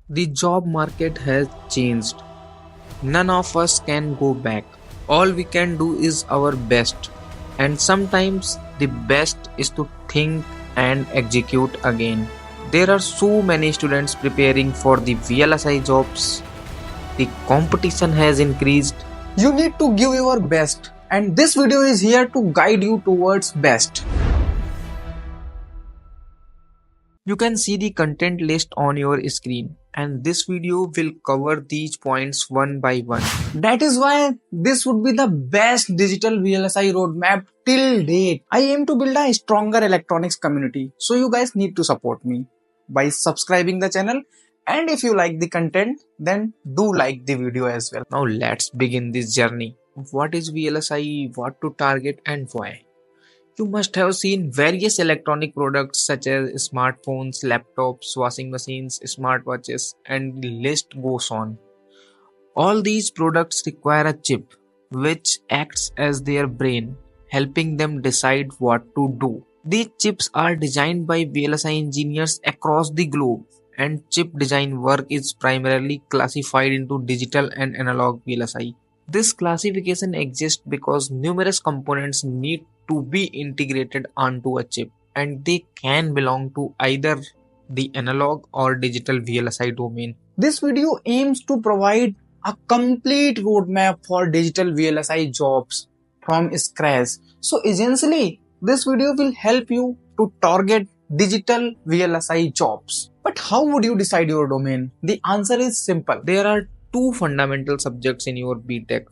The job market has changed. None of us can go back. All we can do is our best. And sometimes the best is to think and execute again. There are so many students preparing for the VLSI jobs. The competition has increased. You need to give your best, and this video is here to guide you towards best. You can see the content list on your screen, and this video will cover these points one by one. That is why this would be the best digital VLSI roadmap till date. I aim to build a stronger electronics community, so you guys need to support me by subscribing the channel, and if you like the content, then do like the video as well. Now let's begin this journey. What is VLSI, what to target, and why? You must have seen various electronic products such as smartphones, laptops, washing machines, smartwatches, and the list goes on. All these products require a chip, which acts as their brain, helping them decide what to do. These chips are designed by VLSI engineers across the globe, and chip design work is primarily classified into digital and analog VLSI. This classification exists because numerous components need to be integrated onto a chip, and they can belong to either the analog or digital VLSI domain. This video aims to provide a complete roadmap for digital VLSI jobs from scratch. So essentially, this video will help you to target digital VLSI jobs. But how would you decide your domain? The answer is simple. There are two fundamental subjects in your BTech: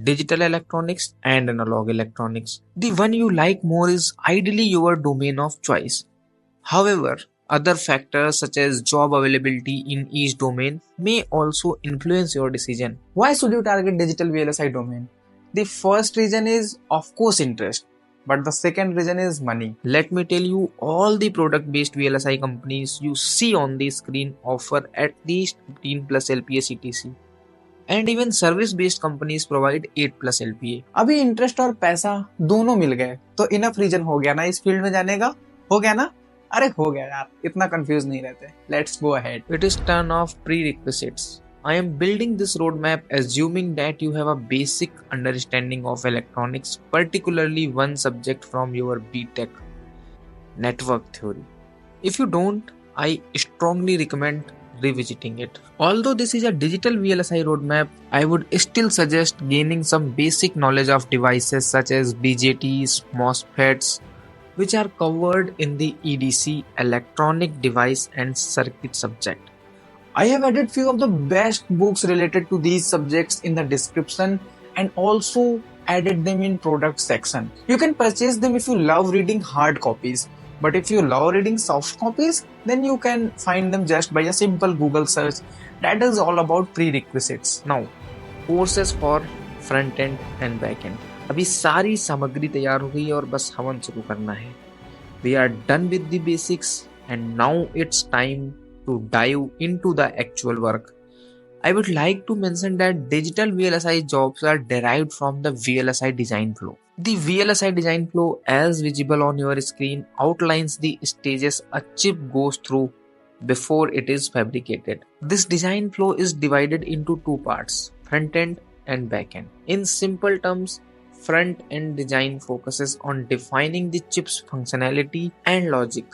digital electronics and analog electronics. The one you like more is ideally your domain of choice. However, other factors such as job availability in each domain may also influence your decision. Why should you target digital VLSI domain? The first reason is of course interest, but the second reason is money. Let me tell you, all the product based VLSI companies you see on the screen offer at least 15 plus LPA CTC. And even service based companies provide 8 plus LPA. अभी interest और पैसा दोनों मिल गए तो enough reason हो गया ना इस फील्ड में जाने का? हो गया ना? अरे हो गया यार, इतना कंफ्यूज नहीं रहते. Let's go ahead. It is turn off prerequisites. I am building this roadmap assuming that you have a basic understanding of electronics, particularly one subject from your BTech, network theory. If you don't, I strongly recommend revisiting it. Although this is a digital VLSI roadmap, I would still suggest gaining some basic knowledge of devices such as BJTs, MOSFETs, which are covered in the EDC, electronic device and circuit subject. I have added few of the best books related to these subjects in the description and also added them in product section. You can purchase them if you love reading hard copies. But if you love reading soft copies, then you can find them just by a simple Google search. That is all about prerequisites. Now, courses for front end and back end. अभी सारी सामग्री तैयार हो गई है और बस हवन शुरू करना है. We are done with the basics and now it's time to dive into the actual work. I would like to mention that digital VLSI jobs are derived from the VLSI design flow. The VLSI design flow, as visible on your screen, outlines the stages a chip goes through before it is fabricated. This design flow is divided into two parts, front end and back end. In simple terms, front end design focuses on defining the chip's functionality and logic,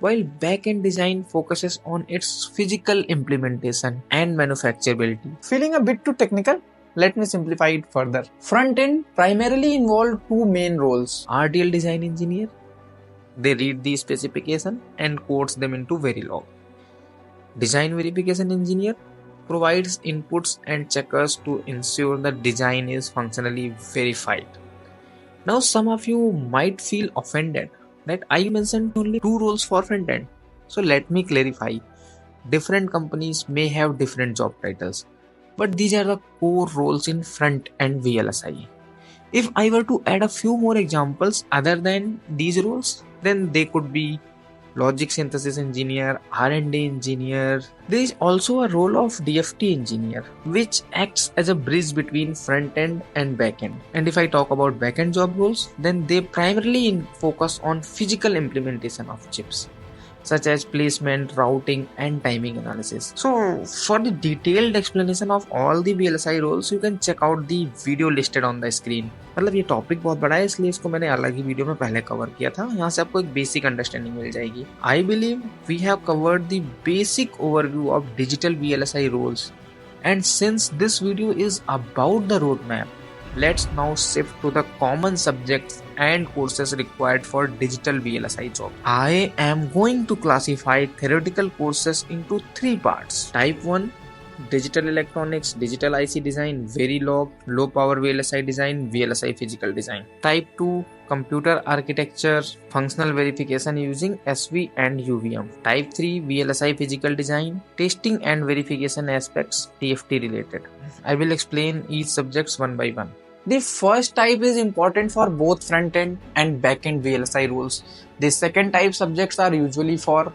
while back-end design focuses on its physical implementation and manufacturability. Feeling a bit too technical? Let me simplify it further. Front-end primarily involve two main roles. RTL design engineer, they read the specification and codes them into Verilog. Design verification engineer provides inputs and checkers to ensure the design is functionally verified. Now some of you might feel offended that I mentioned only two roles for front end. So let me clarify. Different companies may have different job titles, but these are the core roles in front end VLSI. If I were to add a few more examples other than these roles, then they could be logic synthesis engineer, R&D engineer. There is also a role of DFT engineer, which acts as a bridge between front end and back end. And if I talk about back end job roles, then they primarily focus on physical implementation of chips. such as placement, routing, and timing analysis. So, for the detailed explanation of all the VLSI roles, you can check out the video listed on the screen. मतलब ये topic बहुत बड़ा है, इसलिए इसको मैंने अलग ही video में पहले कवर किया था. यहाँ से आपको एक बेसिक अंडरस्टैंडिंग मिल जाएगी. I believe we have covered the basic overview of digital VLSI roles. And since this video is about the roadmap, let's now shift to the common subjects and courses required for digital VLSI job. I am going to classify theoretical courses into 3 parts. Type 1, Digital Electronics, Digital IC Design, Verilog, Low Power VLSI Design, VLSI Physical Design. Type 2, Computer Architecture, Functional Verification using SV and UVM. Type 3, VLSI Physical Design, Testing and Verification Aspects, TFT related. I will explain each subjects one by one. The first type is important for both front-end and back-end VLSI roles. The second type subjects are usually for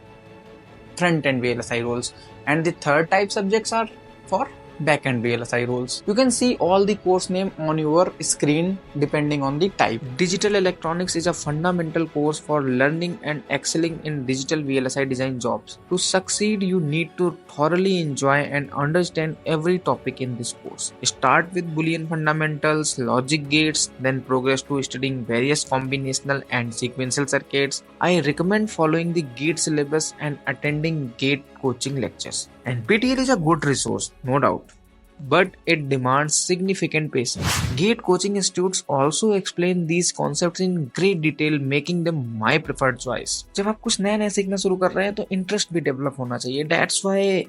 front-end VLSI roles, and the third type subjects are for back-end VLSI roles. You can see all the course name on your screen depending on the type. Digital Electronics is a fundamental course for learning and excelling in digital VLSI design jobs. To succeed, you need to thoroughly enjoy and understand every topic in this course. Start with Boolean fundamentals, logic gates, then progress to studying various combinational and sequential circuits. I recommend following the GATE syllabus and attending GATE coaching lectures. NPTEL is a good resource, no doubt, but it demands significant patience. GATE coaching institutes also explain these concepts in great detail, making them my preferred choice. जब आप कुछ नया सीखना शुरू कर रहे हैं तो इंटरेस्ट भी डेवलप होना चाहिए. That's why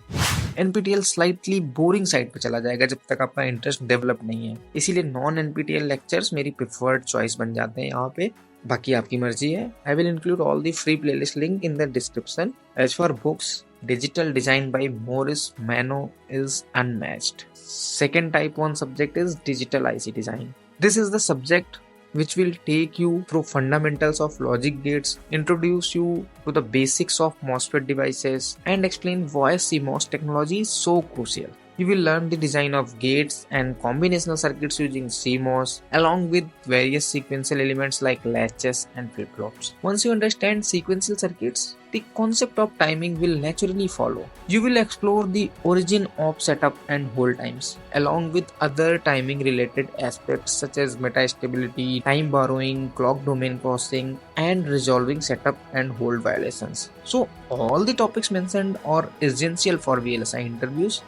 NPTEL slightly boring side पे चला जाएगा जब तक आपका इंटरेस्ट डेवलप नहीं है. इसीलिए नॉन NPTEL लेक्चर्स मेरी प्रिफर्ड चॉइस बन जाते हैं यहाँ पे. बाकी आपकी मर्जी है. I will include all the free playlist link in the description. As for books, Digital Design by Maurice Mano is unmatched. Second type 1 subject is Digital IC Design. This is the subject which will take you through fundamentals of logic gates, introduce you to the basics of MOSFET devices, and explain why CMOS technology is so crucial. You will learn the design of gates and combinational circuits using CMOS, along with various sequential elements like latches and flip-flops. Once you understand sequential circuits, the concept of timing will naturally follow. You will explore the origin of setup and hold times, along with other timing related aspects such as metastability, time borrowing, clock domain crossing, and resolving setup and hold violations. So all the topics mentioned are essential for VLSI interviews.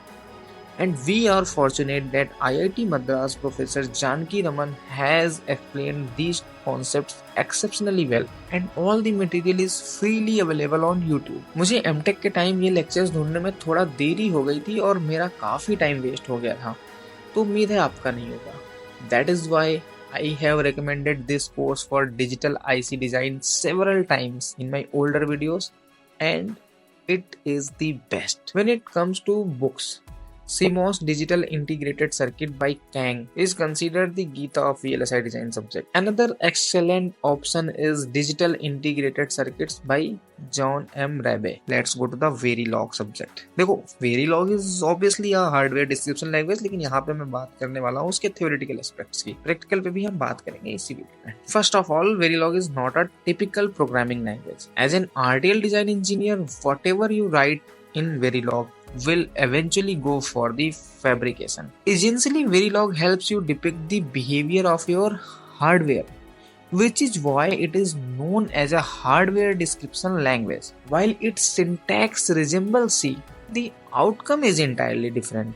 And we are fortunate that IIT Madras Professor Janki Raman has explained these concepts exceptionally well, and all the material is freely available on YouTube. मुझे MTech के time ये lectures ढूंढने में थोड़ा देरी हो गई थी और मेरा काफ़ी टाइम वेस्ट हो गया था, तो उम्मीद है आपका नहीं होगा. That is why I have recommended this course for digital IC design several times in my older videos, and it is the best. When it comes to books, CMOS Digital Integrated Circuit by Kang is considered the Gita of VLSI design subject. Another excellent option is Digital Integrated Circuits by John M. Rabe. Let's go to the Verilog subject. देखो, Verilog is obviously a hardware description language, लेकिन यहाँ पे मैं बात करने वाला हूँ उसके theoretical aspects की. Practical पे भी हम बात करेंगे इसी वीडियो में. First of all, Verilog is not a typical programming language. As an RTL design engineer, whatever you write in Verilog will eventually go for the fabrication. Essentially, Verilog helps you depict the behavior of your hardware, which is why it is known as a hardware description language. While its syntax resembles C, the outcome is entirely different.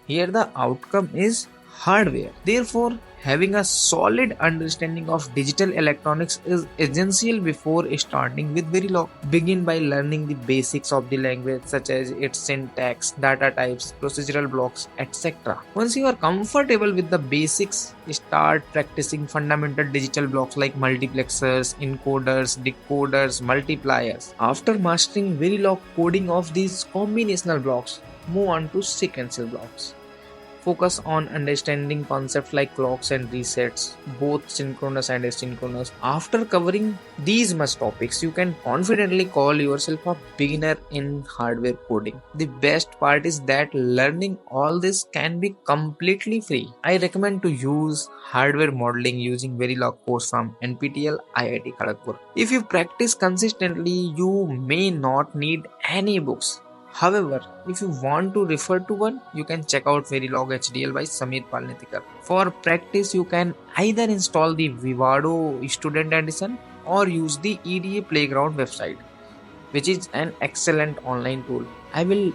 Here the outcome is hardware. Therefore, having a solid understanding of digital electronics is essential before starting with Verilog. Begin by learning the basics of the language, such as its syntax, data types, procedural blocks, etc. Once you are comfortable with the basics, start practicing fundamental digital blocks like multiplexers, encoders, decoders, multipliers. After mastering Verilog coding of these combinational blocks, move on to sequential blocks. Focus on understanding concepts like clocks and resets, both synchronous and asynchronous. After covering these much topics, you can confidently call yourself a beginner in hardware coding. The best part is that learning all this can be completely free. I recommend to use hardware modeling using Verilog course from NPTEL IIT Kharagpur. If you practice consistently, you may not need any books. However, if you want to refer to one, you can check out Verilog HDL by Sameer Palnetikar. For practice, you can either install the Vivado Student Edition or use the EDA Playground website, which is an excellent online tool. I will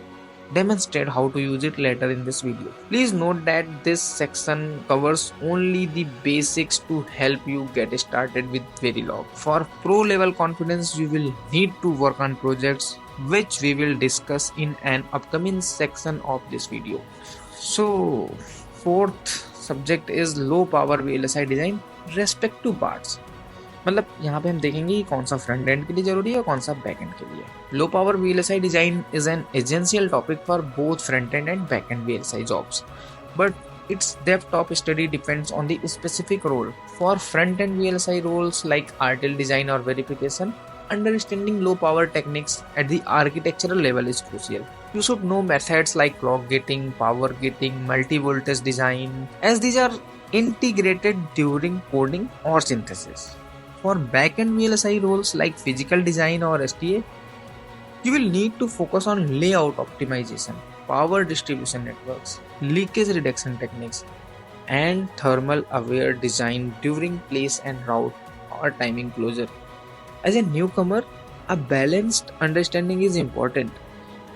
demonstrate how to use it later in this video. Please note that this section covers only the basics to help you get started with Verilog. For pro level confidence, you will need to work on projects which we will discuss in an upcoming section of this video. So, fourth subject is low power VLSI design respective parts. मतलब यहाँ पे हम देखेंगे कि कौन सा front end के लिए जरूरी है और कौन सा बैक एंड के लिए. Low power VLSI design is an essential topic for both front end and back end VLSI jobs, but its depth of study depends on the specific role. For front end VLSI roles like RTL design or verification, understanding low power techniques at the architectural level is crucial. You should know methods like clock gating, power gating, multi-voltage design, as these are integrated during coding or synthesis. For back-end VLSI roles like physical design or STA, you will need to focus on layout optimization, power distribution networks, leakage reduction techniques, and thermal aware design during place and route or timing closure. As a newcomer, a balanced understanding is important,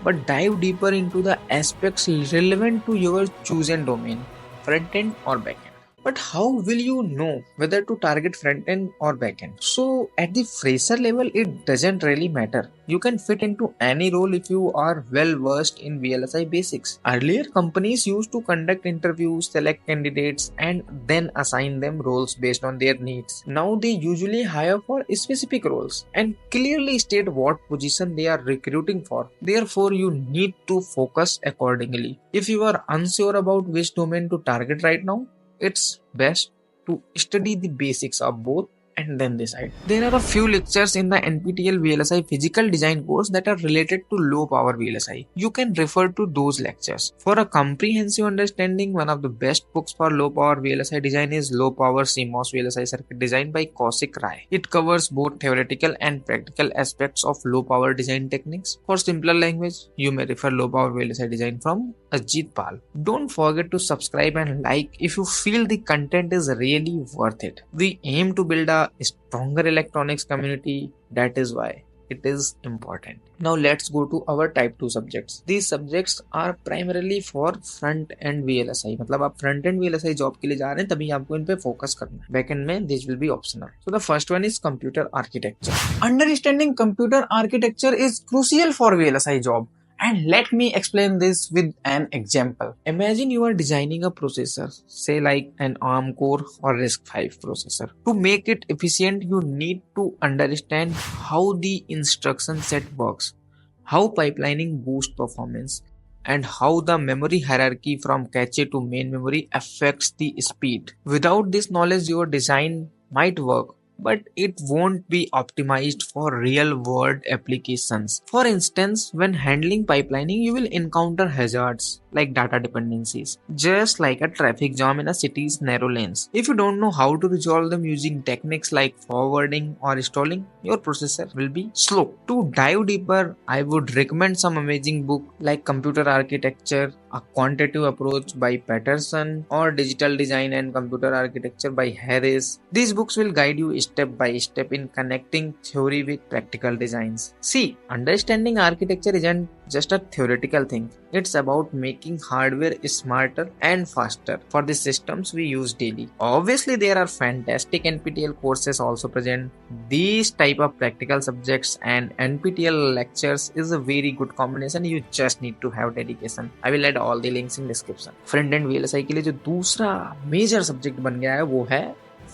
but dive deeper into the aspects relevant to your chosen domain, front-end or back-end. But how will you know whether to target front-end or back-end? So at the fresher level, it doesn't really matter. You can fit into any role if you are well versed in VLSI basics. Earlier, companies used to conduct interviews, select candidates, and then assign them roles based on their needs. Now they usually hire for specific roles and clearly state what position they are recruiting for. Therefore, you need to focus accordingly. If you are unsure about which domain to target right now, it's best to study the basics of both and then decide. There are a few lectures in the NPTEL VLSI physical design course that are related to low power VLSI. You can refer to those lectures. For a comprehensive understanding, one of the best books for low power VLSI design is Low Power CMOS VLSI Circuit Design by Kaushik Rai. It covers both theoretical and practical aspects of low power design techniques. For simpler language, you may refer Low Power VLSI Design from Ajit Pal. Don't forget to subscribe and like if you feel the content is really worth it. We aim to build a stronger electronics community. That is why it is important. Now let's go to our type 2 subjects. These subjects are primarily for front end VLSI. मतलब आप front end VLSI job के लिए जा रहे हैं तभी आपको इन पे focus करना है. Back end में this will be optional. So the first one is computer architecture. Understanding computer architecture is crucial for VLSI job. And let me explain this with an example. Imagine you are designing a processor, say like an ARM Core or RISC-V processor. To make it efficient, you need to understand how the instruction set works, how pipelining boosts performance, and how the memory hierarchy from cache to main memory affects the speed. Without this knowledge, your design might work, but it won't be optimized for real-world applications. For instance, when handling pipelining, you will encounter hazards like data dependencies, just like a traffic jam in a city's narrow lanes. If you don't know how to resolve them using techniques like forwarding or stalling, your processor will be slow. To dive deeper, I would recommend some amazing book like Computer Architecture, A Quantitative Approach by Patterson, or Digital Design and Computer Architecture by Harris. These books will guide you step by step in connecting theory with practical designs. See, understanding architecture isn't just a theoretical thing. It's about making hardware smarter and faster for the systems we use daily. Obviously, there are fantastic NPTEL courses also present. These type of practical subjects and NPTEL lectures is a very good combination. You just need to have dedication. I will add all the links in description. Front end VLSI के लिए जो दूसरा major subject बन गया है वो है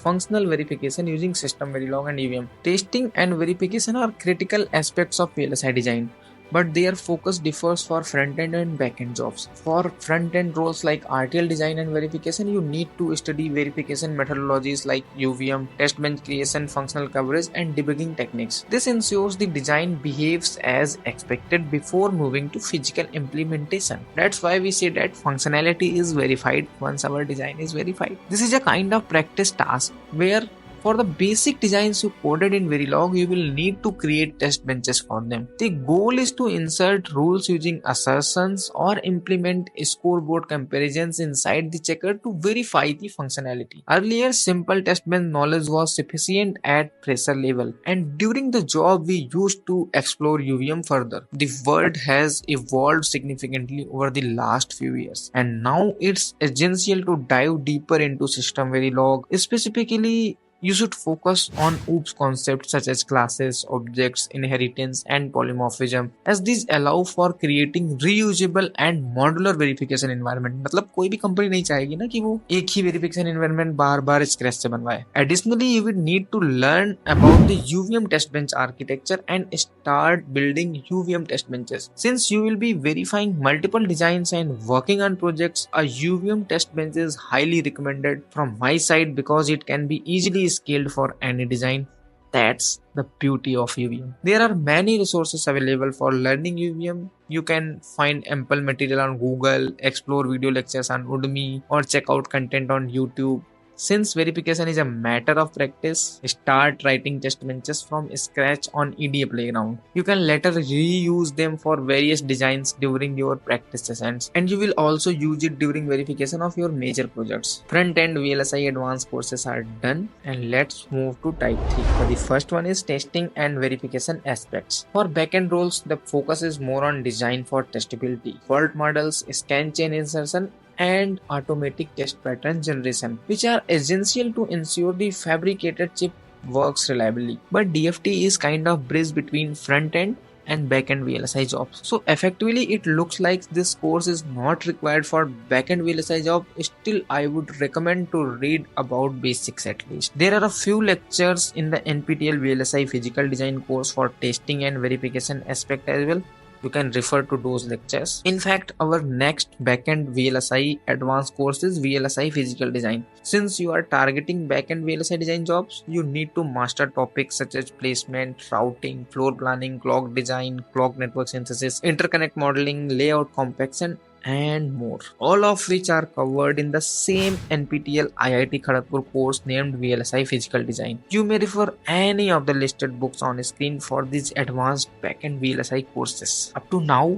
functional verification using system Verilog and EVM. Testing and verification are critical aspects of VLSI design. but their focus differs for front-end and back-end jobs. For front-end roles like RTL design and verification, you need to study verification methodologies like UVM, test bench creation, functional coverage, and debugging techniques. This ensures the design behaves as expected before moving to physical implementation. That's why we say that functionality is verified once our design is verified. This is a kind of practice task where for the basic designs you coded in Verilog, you will need to create test benches for them. The goal is to insert rules using assertions or implement scoreboard comparisons inside the checker to verify the functionality. Earlier, simple test bench knowledge was sufficient at fresher level, and during the job we used to explore UVM further. The world has evolved significantly over the last few years, and now it's essential to dive deeper into system Verilog, specifically you should focus on OOPS concepts such as classes, objects, inheritance, and polymorphism, as these allow for creating reusable and modular verification environment. मतलब कोई भी company नहीं चाहेगी ना कि वो एक ही verification environment बार बार scratch से बनवाए. Additionally, you will need to learn about the UVM test bench architecture and start building UVM test benches. Since you will be verifying multiple designs and working on projects, a UVM test bench is highly recommended from my side because it can be easily scaled for any design. That's the beauty of UVM. There are many resources available for learning UVM. You can find ample material on Google, explore video lectures on Udemy, or check out content on YouTube. Since verification is a matter of practice, start writing test benches from scratch on EDA Playground. You can later reuse them for various designs during your practice sessions, and you will also use it during verification of your major projects. Front-end VLSI advanced courses are done, and let's move to type 3. So the first one is testing and verification aspects. For backend roles, the focus is more on design for testability, fault models, scan chain insertion, and automatic test pattern generation, which are essential to ensure the fabricated chip works reliably. But DFT is kind of bridge between front end and backend VLSI jobs. So effectively it looks like this course is not required for backend VLSI job. Still, I would recommend to read about basics at least. There are a few lectures in the NPTEL VLSI physical design course for testing and verification aspect as well. You can refer to those lectures. In fact, our next backend VLSI advanced course is VLSI physical design. Since you are targeting backend VLSI design jobs, you need to master topics such as placement, routing, floor planning, clock design, clock network synthesis, interconnect modeling, layout compaction, and more, all of which are covered in the same NPTEL IIT Kharagpur course named VLSI Physical Design. You may refer any of the listed books on screen for these advanced backend VLSI courses. Up to now,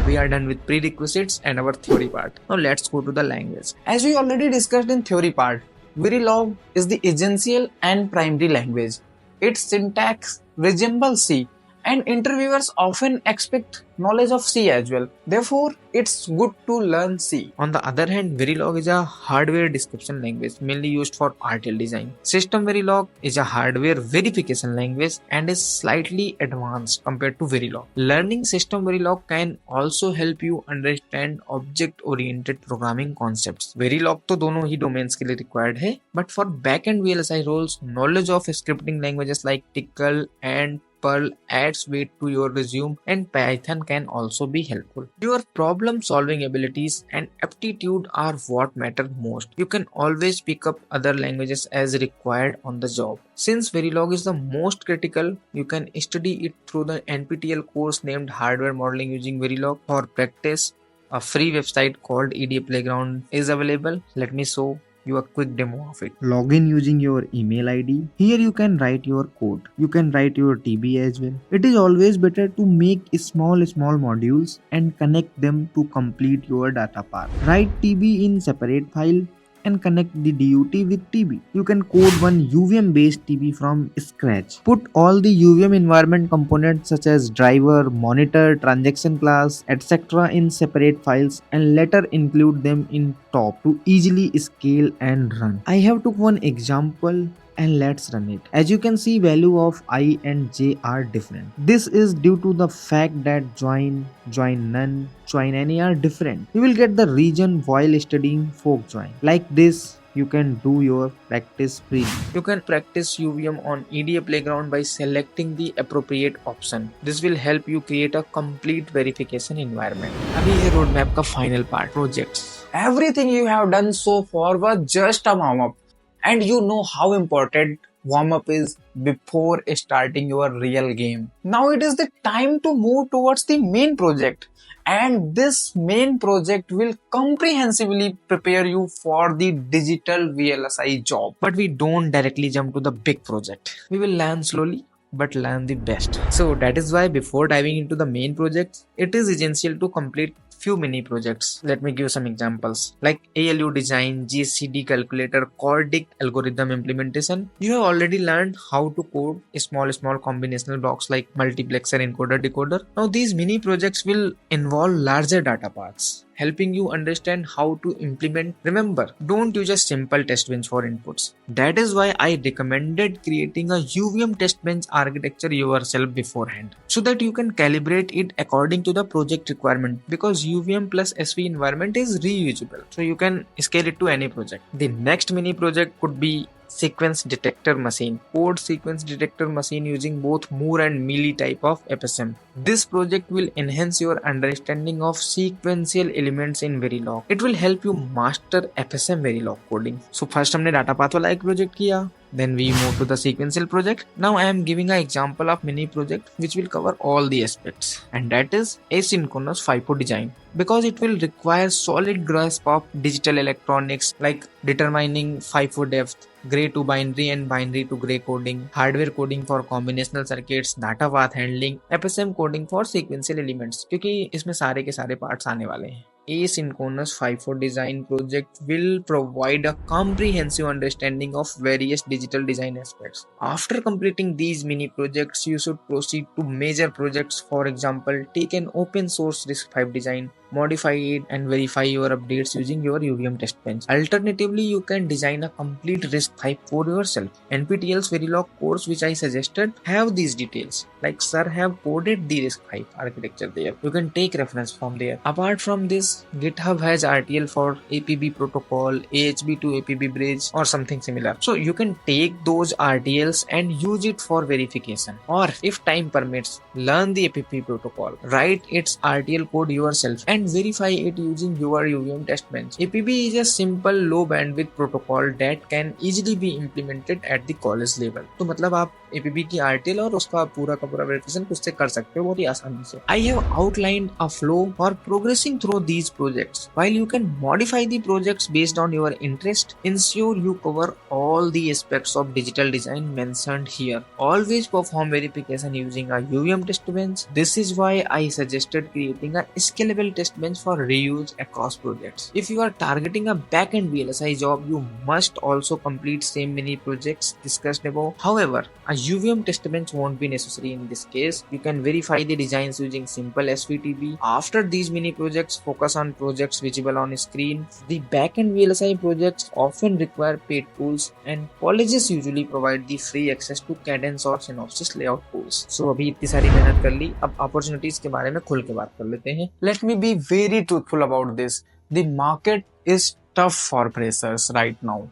we are done with prerequisites and our theory part. Now let's go to the language. As we already discussed in theory part, Verilog is the essential and primary language. Its syntax resembles C, and interviewers often expect knowledge of C as well. Therefore, it's good to learn C. On the other hand, Verilog is a hardware description language mainly used for RTL design. System Verilog is a hardware verification language and is slightly advanced compared to Verilog. Learning System Verilog can also help you understand object-oriented programming concepts. Verilog तो दोनों ही domains के लिए required है, but for backend VLSI roles, knowledge of scripting languages like Tcl and Perl adds weight to your resume, and Python can also be helpful. Your problem solving abilities and aptitude are what matter most. You can always pick up other languages as required on the job. Since Verilog is the most critical, you can study it through the NPTEL course named Hardware Modeling Using Verilog. For practice, a free website called EDA Playground is available. Let me show you a quick demo of it. Log in using your email ID. Here you can write your code. You can write your TB as well. It is always better to make small modules and connect them to complete your data path. Write TB in separate file and connect the DUT with TB. You can code one UVM based TB from scratch. Put all the UVM environment components such as driver, monitor, transaction class, etc. in separate files and later include them in top to easily scale and run. I have took one example and let's run it. As you can see, value of I and j are different. This is due to the fact that join none, join any are different. You will get the region while studying fork join. Like this, you can do your practice freely. You can practice UVM on EDA Playground by selecting the appropriate option. This will help you create a complete verification environment. अभी है roadmap का final part, projects. Everything you have done so far was just a warm up, and you know how important warm up is before starting your real game. Now it is the time to move towards the main project, and this main project will comprehensively prepare you for the digital VLSI job. But we don't directly jump to the big project. We will learn slowly but learn the best. So that is why before diving into the main projects, it is essential to complete few mini projects. Let me give some examples like ALU design, GCD calculator, Cordic algorithm implementation. You have already learned how to code small combinational blocks like multiplexer, encoder, decoder. Now these mini projects will involve larger data paths, helping you understand how to implement. Remember, don't use a simple test bench for inputs. That is why I recommended creating a UVM test bench architecture yourself beforehand, so that you can calibrate it according to the project requirement, because UVM plus SV environment is reusable, so you can scale it to any project. The next mini project could be sequence detector machine, code sequence detector machine using both Moore and Mealy type of FSM. This project will enhance your understanding of sequential elements in Verilog. It will help you master FSM Verilog coding. So first हमने data path वाला एक project किया, then we move to the sequential project. Now I am giving an example of mini project which will cover all the aspects, and that is asynchronous FIFO design, because it will require solid grasp of digital electronics like determining FIFO depth, gray to binary and binary to gray coding, hardware coding for combinational circuits, data path handling, FSM coding for sequential elements, क्योंकि इसमें सारे के सारे parts आने वाले हैं. Asynchronous FIFO design project will provide a comprehensive understanding of various digital design aspects. After completing these mini projects, you should proceed to major projects. For example, take an open source RISC-V design, modify it and verify your updates using your UVM test bench. Alternatively, you can design a complete RISC-V for yourself. NPTEL's Verilog course, which I suggested, have these details. Like sir have coded the RISC-V architecture there. You can take reference from there. Apart from this, GitHub has RTL for APB protocol, AHB to APB bridge or something similar. So you can take those RTLs and use it for verification. Or if time permits, learn the APB protocol, write its RTL code yourself and verify it using your UVM test bench. APB is a simple low bandwidth protocol that can easily be implemented at the college level. तो मतलब आप APB की RTL और उसका पूरा का पूरा verification खुद से कर सकते हो बहुत ही आसानी से. I have outlined a flow for progressing through these projects. While you can modify the projects based on your interest, ensure you cover all the aspects of digital design mentioned here. Always perform verification using a UVM test bench. This is why I suggested creating a scalable test bench for reuse across projects. If you are targeting a back-end VLSI job, you must also complete same mini projects discussed above. However, a UVM test bench won't be necessary in this case. You can verify the designs using simple SVTB. After these mini projects, focus on projects visible on screen. The back-end VLSI projects often require paid tools, and colleges usually provide the free access to Cadence or Synopsys layout tools. So अभी इतनी सारी मेहनत कर ली, अब opportunities के बारे में खुल के बात कर लेते हैं. Let me be very truthful about this. The market is tough for freshers right now,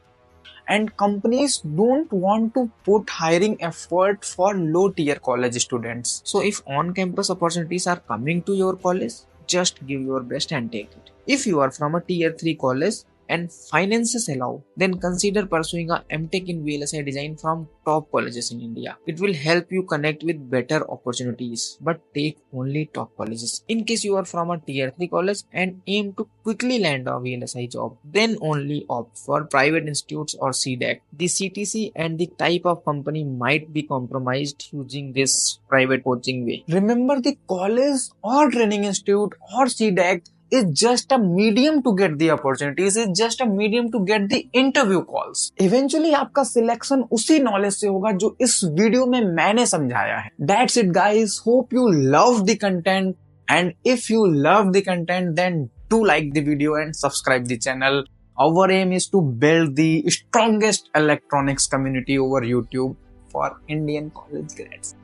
and companies don't want to put hiring effort for low tier college students. So if on-campus opportunities are coming to your college, just give your best and take it. If you are from a tier 3 college and finances allow, then consider pursuing a MTech in VLSI design from top colleges in India. It will help you connect with better opportunities, but take only top colleges. In case you are from a tier 3 college and aim to quickly land a VLSI job, then only opt for private institutes or CDAC. The CTC and the type of company might be compromised using this private coaching way. Remember, the college or training institute or CDAC is just a medium to get the opportunities, is just a medium to get the interview calls. Eventually आपका selection उसी knowledge से होगा जो इस video में मैंने समझाया है. That's it guys. Hope you love the content, and if you love the content, then do like the video and subscribe the channel. Our aim is to build the strongest electronics community over YouTube for Indian college grads.